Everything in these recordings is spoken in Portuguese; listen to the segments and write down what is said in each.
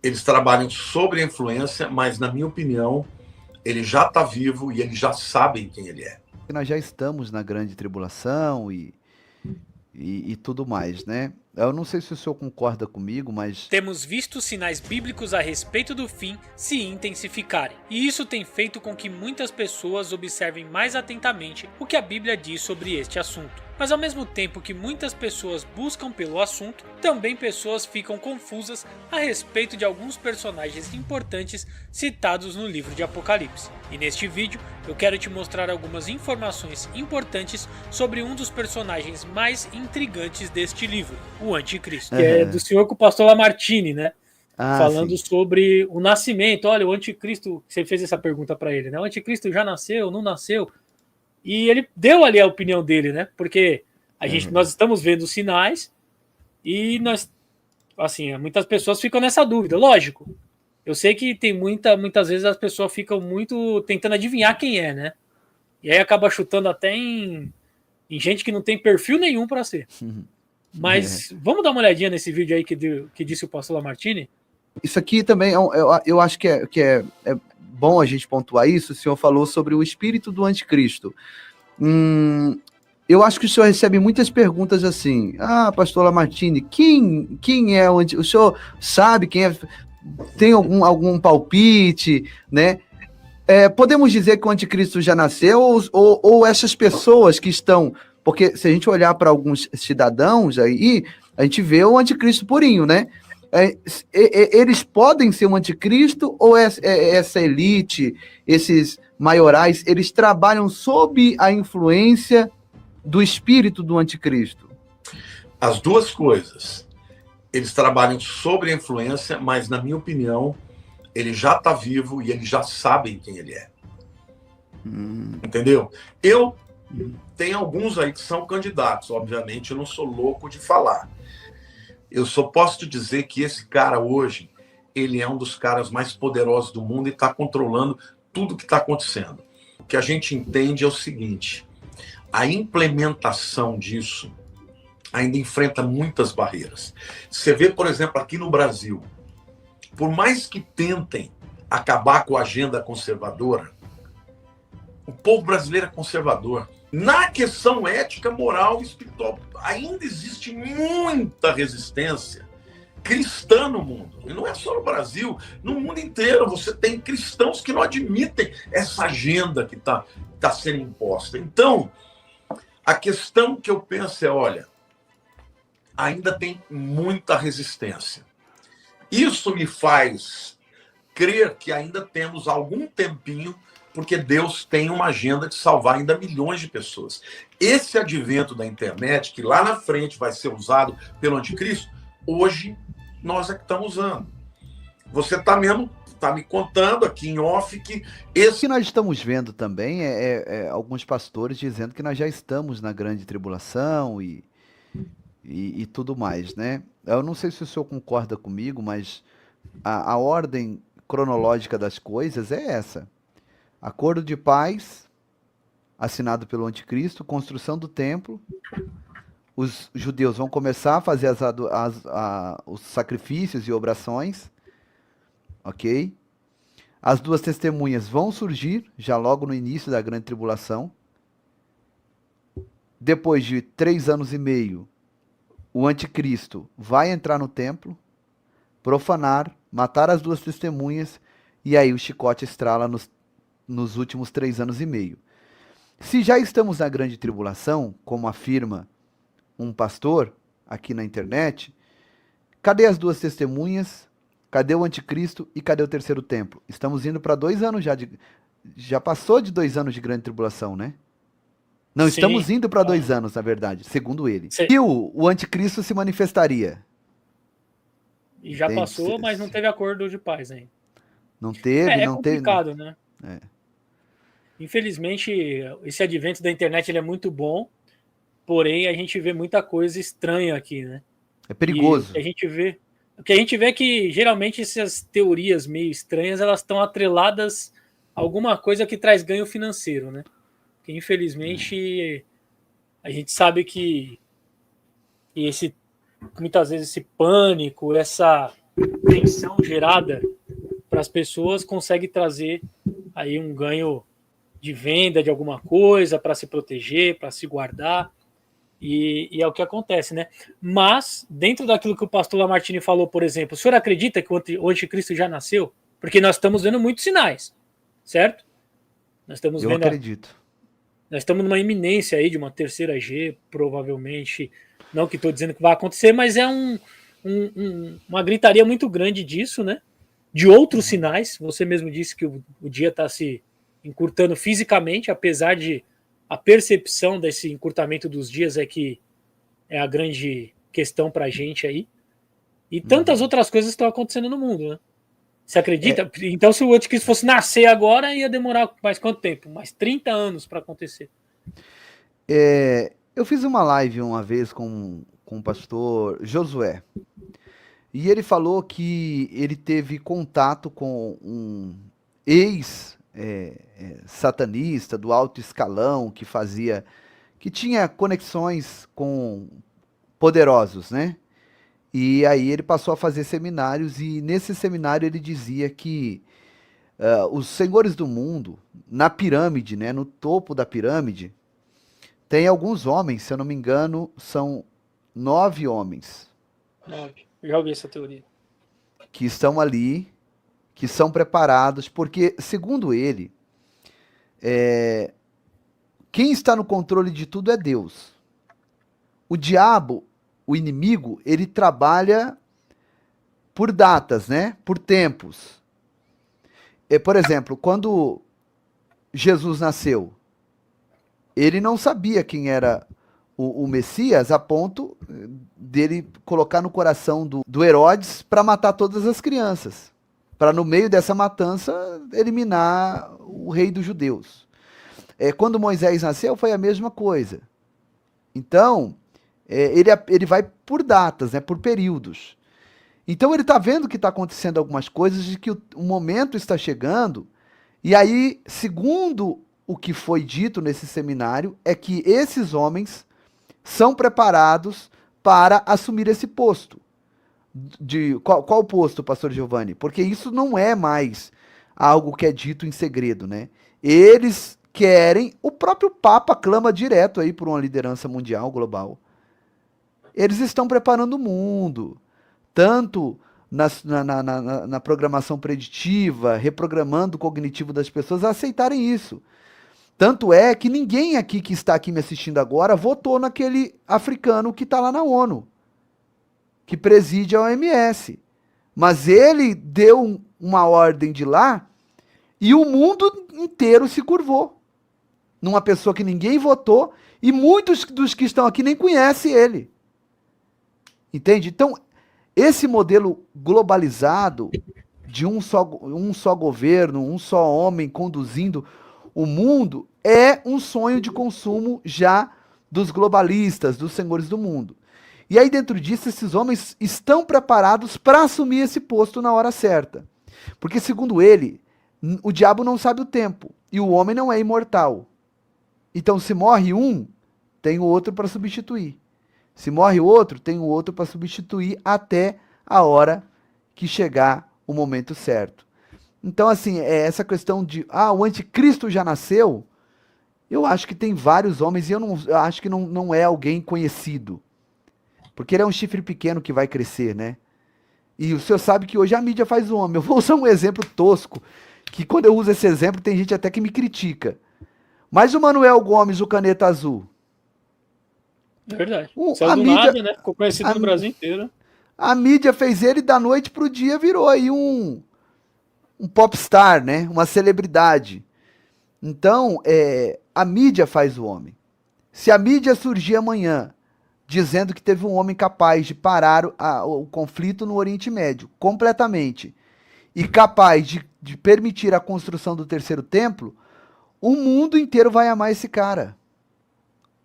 Eles trabalham sobre a influência, mas, na minha opinião, ele já está vivo e eles já sabem quem ele é. Nós já estamos na grande tribulação e tudo mais, né? Eu não sei se o senhor concorda comigo, mas Temos visto sinais bíblicos a respeito do fim se intensificarem, e isso tem feito com que muitas pessoas observem mais atentamente o que a Bíblia diz sobre este assunto. Mas ao mesmo tempo que muitas pessoas buscam pelo assunto, também pessoas ficam confusas a respeito de alguns personagens importantes citados no livro de Apocalipse. E neste vídeo eu quero te mostrar algumas informações importantes sobre um dos personagens mais intrigantes deste livro, o Anticristo. Que é do senhor com o pastor Lamartine, né? Falando sobre o nascimento. Olha, o Anticristo, você fez essa pergunta para ele, né? O Anticristo já nasceu, não nasceu? E ele deu ali a opinião dele, né? Porque nós estamos vendo os sinais e nós, assim, muitas pessoas ficam nessa dúvida. Lógico, eu sei que tem muitas vezes as pessoas ficam muito tentando adivinhar quem é, né? E aí acaba chutando até em gente que não tem perfil nenhum para ser. Mas vamos dar uma olhadinha nesse vídeo aí que disse o pastor Lamartine? Isso aqui também, eu acho que é bom a gente pontuar isso. O senhor falou sobre o espírito do anticristo. Eu acho que o senhor recebe muitas perguntas assim. Ah, pastor Lamartine, quem é o anticristo? O senhor sabe quem é? Tem algum palpite, né? Podemos dizer que o anticristo já nasceu ou essas pessoas que estão... Porque se a gente olhar para alguns cidadãos aí, a gente vê o anticristo purinho, né? Eles podem ser um anticristo ou essa elite, esses maiorais, eles trabalham sob a influência do espírito do anticristo? As duas coisas. Eles trabalham sobre a influência, mas, na minha opinião, ele já está vivo e eles já sabem quem ele é. Entendeu? Tem alguns aí que são candidatos, obviamente, eu não sou louco de falar. Eu só posso te dizer que esse cara hoje, ele é um dos caras mais poderosos do mundo e está controlando tudo que está acontecendo. O que a gente entende é o seguinte: a implementação disso ainda enfrenta muitas barreiras. Você vê, por exemplo, aqui no Brasil, por mais que tentem acabar com a agenda conservadora, o povo brasileiro é conservador. Na questão ética, moral e espiritual, ainda existe muita resistência cristã no mundo. E não é só no Brasil, no mundo inteiro você tem cristãos que não admitem essa agenda que está sendo imposta. Então, a questão que eu penso é, olha, ainda tem muita resistência. Isso me faz crer que ainda temos algum tempinho, porque Deus tem uma agenda de salvar ainda milhões de pessoas. Esse advento da internet, que lá na frente vai ser usado pelo anticristo, hoje nós é que estamos usando. Você está me contando aqui em off que O que nós estamos vendo também é alguns pastores dizendo que nós já estamos na grande tribulação e tudo mais, né? Eu não sei se o senhor concorda comigo, mas a ordem cronológica das coisas é essa. Acordo de paz, assinado pelo anticristo, construção do templo, os judeus vão começar a fazer os sacrifícios e obrações, ok? As duas testemunhas vão surgir, já logo no início da grande tribulação. Depois de 3 anos e meio, o anticristo vai entrar no templo, profanar, matar as duas testemunhas, e aí o chicote estrala nos últimos 3 anos e meio. Se já estamos na grande tribulação, como afirma um pastor aqui na internet, cadê as duas testemunhas? Cadê o anticristo e cadê o terceiro templo? Estamos indo para 2 anos já passou de 2 anos de grande tribulação, né? Não, sim, estamos indo para 2 anos, na verdade, segundo ele. Sim. E o anticristo se manifestaria. E já passou, mas não teve acordo de paz ainda. Não teve, não teve. É complicado, né? Infelizmente, esse advento da internet ele é muito bom, porém a gente vê muita coisa estranha aqui, né? É perigoso. O que a gente vê é que geralmente essas teorias meio estranhas, elas estão atreladas a alguma coisa que traz ganho financeiro, né? Que infelizmente a gente sabe que muitas vezes esse pânico, essa tensão gerada para as pessoas consegue trazer aí um ganho de venda de alguma coisa para se proteger, para se guardar, e é o que acontece, né? Mas, dentro daquilo que o pastor Lamartine falou, por exemplo, o senhor acredita que o anticristo já nasceu? Porque nós estamos vendo muitos sinais, certo? Nós estamos Eu vendo, acredito. nós estamos numa iminência aí de uma terceira G, provavelmente, não que estou dizendo que vai acontecer, mas é uma gritaria muito grande disso, né? De outros sinais, você mesmo disse que o dia está se encurtando fisicamente, apesar de a percepção desse encurtamento dos dias é que é a grande questão para a gente aí. E tantas outras coisas estão acontecendo no mundo, né? Você acredita? Então, se o anticristo fosse nascer agora, ia demorar mais quanto tempo? Mais 30 anos para acontecer. Eu fiz uma live uma vez com o pastor Josué. E ele falou que ele teve contato com um ex-satanista do alto escalão que tinha conexões com poderosos, né? E aí ele passou a fazer seminários e nesse seminário ele dizia que os senhores do mundo, na pirâmide, né, no topo da pirâmide, tem alguns homens, se eu não me engano, são 9 homens. 9. Já ouvi essa teoria. Que estão ali, que são preparados, porque, segundo ele, quem está no controle de tudo é Deus. O diabo, o inimigo, ele trabalha por datas, né? Por tempos. Por exemplo, quando Jesus nasceu, ele não sabia quem era o Messias a ponto dele colocar no coração do Herodes para matar todas as crianças. Para, no meio dessa matança, eliminar o rei dos judeus. Quando Moisés nasceu, foi a mesma coisa. Então, ele vai por datas, né, por períodos. Então, ele está vendo que está acontecendo algumas coisas, de que o momento está chegando, e aí, segundo o que foi dito nesse seminário, é que esses homens são preparados para assumir esse posto. Qual posto, pastor Giovanni? Porque isso não é mais algo que é dito em segredo, né? Eles querem, o próprio Papa clama direto aí por uma liderança mundial, global. Eles estão preparando o mundo, tanto na programação preditiva, reprogramando o cognitivo das pessoas a aceitarem isso. Tanto é que ninguém aqui que está aqui me assistindo agora votou naquele africano que está lá na ONU, que preside a OMS. Mas ele deu uma ordem de lá e o mundo inteiro se curvou. Numa pessoa que ninguém votou e muitos dos que estão aqui nem conhecem ele. Entende? Então, esse modelo globalizado de um só governo, um só homem conduzindo o mundo é um sonho de consumo já dos globalistas, dos senhores do mundo. E aí dentro disso, esses homens estão preparados para assumir esse posto na hora certa. Porque segundo ele, o diabo não sabe o tempo e o homem não é imortal. Então se morre um, tem o outro para substituir. Se morre o outro, tem o outro para substituir até a hora que chegar o momento certo. Então, assim, essa questão de, o anticristo já nasceu, eu acho que tem vários homens e eu acho que não é alguém conhecido. Porque ele é um chifre pequeno que vai crescer, né? E o senhor sabe que hoje a mídia faz o homem. Eu vou usar um exemplo tosco, que quando eu uso esse exemplo tem gente até que me critica. Mas o Manuel Gomes, o Caneta Azul. É verdade. Saiu do nada, né? Ficou conhecido no Brasil inteiro. A mídia fez ele da noite pro dia, virou aí um popstar, né? Uma celebridade. Então, a mídia faz o homem. Se a mídia surgir amanhã dizendo que teve um homem capaz de parar o conflito no Oriente Médio completamente e capaz de permitir a construção do terceiro templo, o mundo inteiro vai amar esse cara.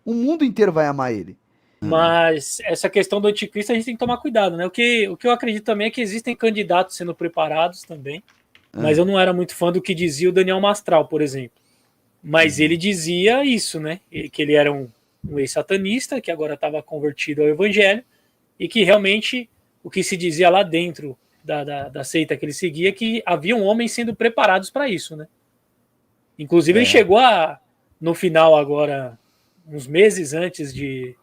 O mundo inteiro vai amar ele. Mas essa questão do anticristo a gente tem que tomar cuidado, né? O que eu acredito também é que existem candidatos sendo preparados também. Mas eu não era muito fã do que dizia o Daniel Mastral, por exemplo. Mas ele dizia isso, né? Que ele era um ex-satanista, que agora estava convertido ao evangelho, e que realmente o que se dizia lá dentro da seita que ele seguia, que haviam homens sendo preparados para isso, né? Inclusive, ele chegou no final agora, uns meses antes de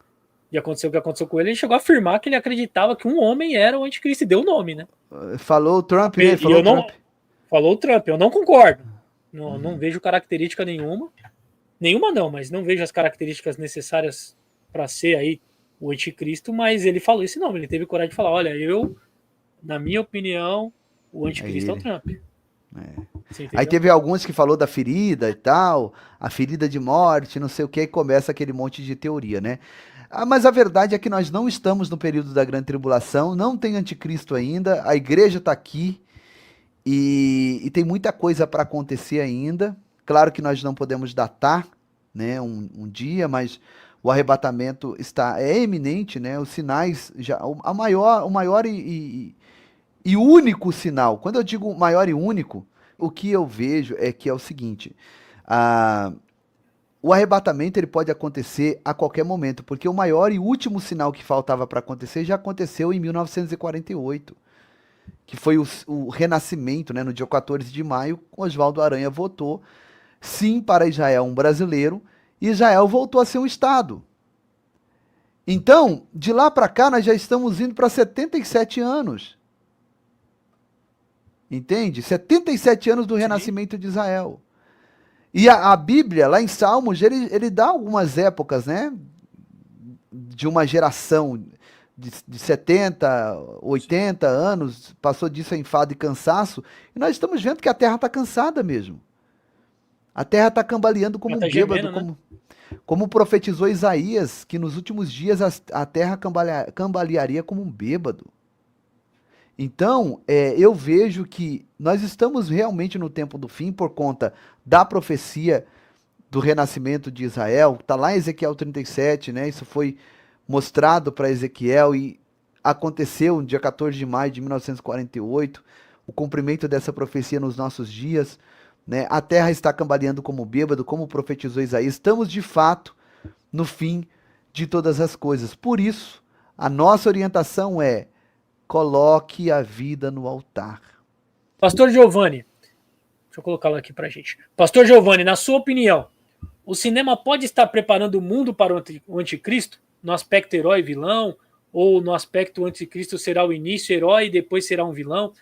acontecer o que aconteceu com ele chegou a afirmar que ele acreditava que um homem era o anticristo, e deu o nome, né? Falou o Trump, né? Falou o Trump, eu não concordo. Não vejo característica nenhuma. Nenhuma não, mas não vejo as características necessárias para ser aí o anticristo, mas ele falou esse nome, ele teve coragem de falar, olha, na minha opinião, o anticristo é o Trump. Aí teve alguns que falou da ferida e tal, a ferida de morte, não sei o que, e começa aquele monte de teoria, né? Mas a verdade é que nós não estamos no período da grande tribulação, não tem anticristo ainda, a igreja está aqui e tem muita coisa para acontecer ainda. Claro que nós não podemos datar, né, um dia, mas o arrebatamento é eminente, né? Os sinais o maior e único sinal. Quando eu digo maior e único, o que eu vejo é que é o seguinte: o arrebatamento ele pode acontecer a qualquer momento, porque o maior e último sinal que faltava para acontecer já aconteceu em 1948, que foi o renascimento, né? No dia 14 de maio, Oswaldo Aranha votou sim para Israel um brasileiro, e Israel voltou a ser um Estado. Então, de lá para cá, nós já estamos indo para 77 anos. Entende? 77 anos do renascimento de Israel. E a Bíblia, lá em Salmos, ele dá algumas épocas, né? De uma geração de 70, 80 anos, passou disso a enfado e cansaço, e nós estamos vendo que a Terra está cansada mesmo. A Terra está cambaleando como um bêbado, né? Como profetizou Isaías, que nos últimos dias a Terra cambalearia como um bêbado. Então, eu vejo que nós estamos realmente no tempo do fim por conta da profecia do renascimento de Israel. Está lá em Ezequiel 37, né? Isso foi mostrado para Ezequiel e aconteceu no dia 14 de maio de 1948, o cumprimento dessa profecia nos nossos dias, né? A terra está cambaleando como bêbado, como profetizou Isaías. Estamos de fato no fim de todas as coisas. Por isso, a nossa orientação é: coloque a vida no altar. Pastor Giovanni, deixa eu colocá-lo aqui pra gente. Pastor Giovanni, na sua opinião, o cinema pode estar preparando o mundo para o anticristo? No aspecto herói e vilão? Ou no aspecto anticristo será o início herói e depois será um vilão?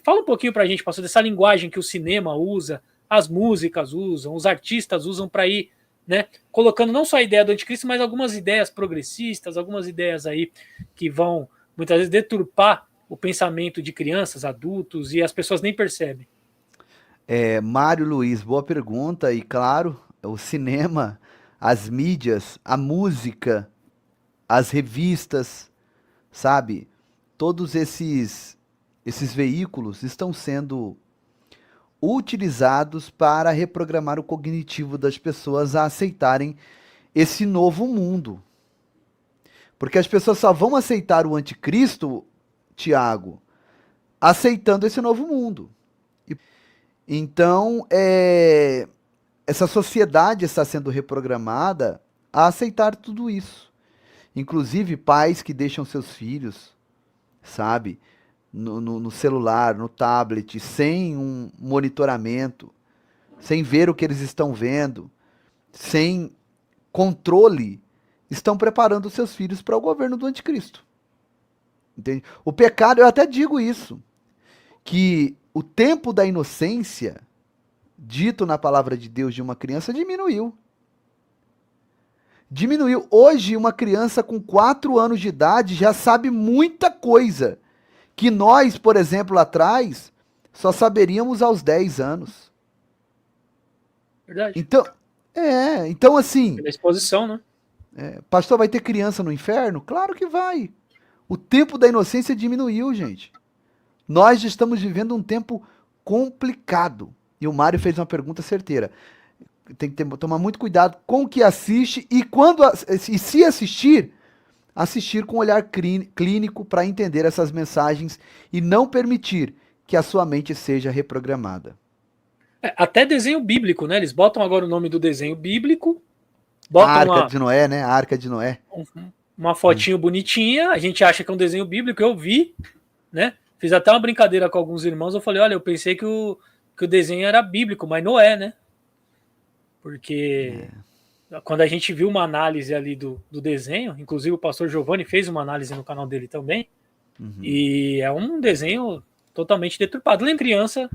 Fala um pouquinho pra gente, pastor, dessa linguagem que o cinema usa, as músicas usam, os artistas usam para ir, né, colocando não só a ideia do anticristo, mas algumas ideias progressistas, algumas ideias aí que vão muitas vezes deturpar o pensamento de crianças, adultos, e as pessoas nem percebem. Mário Luiz, boa pergunta. E claro, o cinema, as mídias, a música, as revistas, sabe? Todos esses veículos estão sendo utilizados para reprogramar o cognitivo das pessoas a aceitarem esse novo mundo. Porque as pessoas só vão aceitar o anticristo, Tiago, aceitando esse novo mundo. Então, essa sociedade está sendo reprogramada a aceitar tudo isso. Inclusive, pais que deixam seus filhos, sabe, no celular, no tablet, sem um monitoramento, sem ver o que eles estão vendo, sem controle, estão preparando os seus filhos para o governo do anticristo. Entende? O pecado, eu até digo isso, que o tempo da inocência, dito na palavra de Deus de uma criança, diminuiu. Diminuiu. Hoje, uma criança com 4 anos de idade já sabe muita coisa que nós, por exemplo, lá atrás, só saberíamos aos 10 anos. Verdade. Então assim... Pela exposição, né? Pastor, vai ter criança no inferno? Claro que vai. O tempo da inocência diminuiu, gente. Nós estamos vivendo um tempo complicado. E o Mário fez uma pergunta certeira. Tem que tomar muito cuidado com o que assiste e se assistir com um olhar clínico para entender essas mensagens e não permitir que a sua mente seja reprogramada. Até desenho bíblico, né? Eles botam agora o nome do desenho bíblico. A Arca de Noé, né? A Arca de Noé. Uma fotinho bonitinha, a gente acha que é um desenho bíblico, eu vi, né? Fiz até uma brincadeira com alguns irmãos, eu falei, olha, eu pensei que o desenho era bíblico, mas não é, né? Porque quando a gente viu uma análise ali do desenho, inclusive o pastor Giovanni fez uma análise no canal dele também, e é um desenho totalmente deturpado. Lembra criança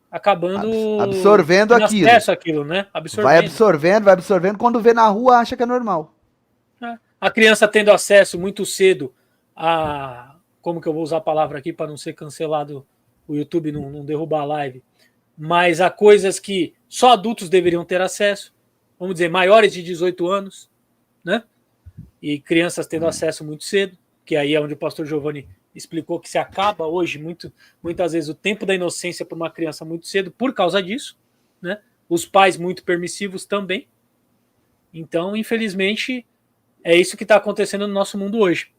acabando absorvendo aquilo. acesso àquilo, né? Vai absorvendo, quando vê na rua acha que é normal. A criança tendo acesso muito cedo a, como que eu vou usar a palavra aqui para não ser cancelado, o YouTube não derrubar a live, mas a coisas que só adultos deveriam ter acesso, vamos dizer, maiores de 18 anos, né? E crianças tendo acesso muito cedo, que aí é onde o pastor Giovanni explicou que se acaba hoje, muitas vezes, o tempo da inocência para uma criança muito cedo por causa disso, né? Os pais muito permissivos também. Então, infelizmente, é isso que está acontecendo no nosso mundo hoje.